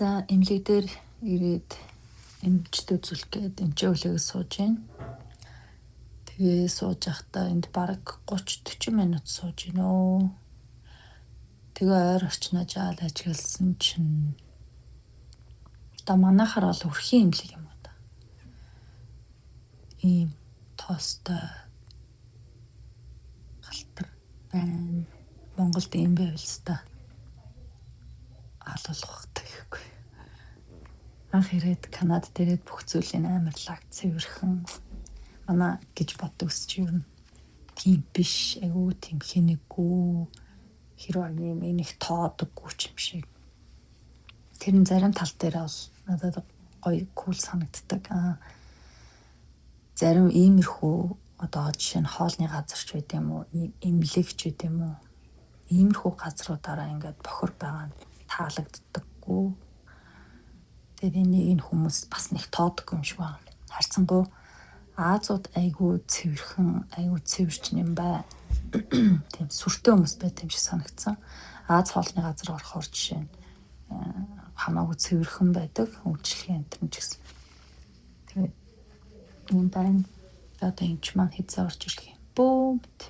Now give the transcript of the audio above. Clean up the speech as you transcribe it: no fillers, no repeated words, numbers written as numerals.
За эмнэлэг дээр ирээд эмчтэй үзүүлэх гээд эмчөөлөгөөс сууж байна. Тэгээ сууж явахдаа энд бараг 30-40 минут сууж гинөө. Тэгээ ойр орчноо жаал ажигласан чинь одоо манайхаар бол өрхийн эмнэлэг юм да. Ийм тоостой галтар байна. Монголд ийм байвал та алуулах гэхгүй. Анх ирээд Канад дээрээ бүх зүйлийн амар лаг цэвэрхэн манай гэж боддогс чи юу тийм биш, айгүй тийм хэнэггүй хэрэг юм энийг тоодоггүй юм шиг. Тэр зарим тал дээр бол надад гоё кул санагддаг. Зарим иймэрхүү одоо жишээ нь хоолны газар ч байд юм уу, эмнэлэг ч байд юм уу. Иймэрхүү газруудаараа ингээд бохор байгаа нь таалагддаггүй. Тэгээд энэ хүмүүс бас нэг тоодгүй юм шиг байна. Харцангуй Азууд айгүй цэвэрхэн, айгүй цэвэрч юм бай. Тийм сүртэй хүмүүс байт юм шиг санагдсан. Аз хоолны газар орохоор жишээ нь хамаагүй цэвэрхэн байдаг. Үйлчлэгийн энэ ч гэсэн. Тэгээд энэ байна. Одоо энэ ч маань хэзээ орж ирэх юм. Бөөмт.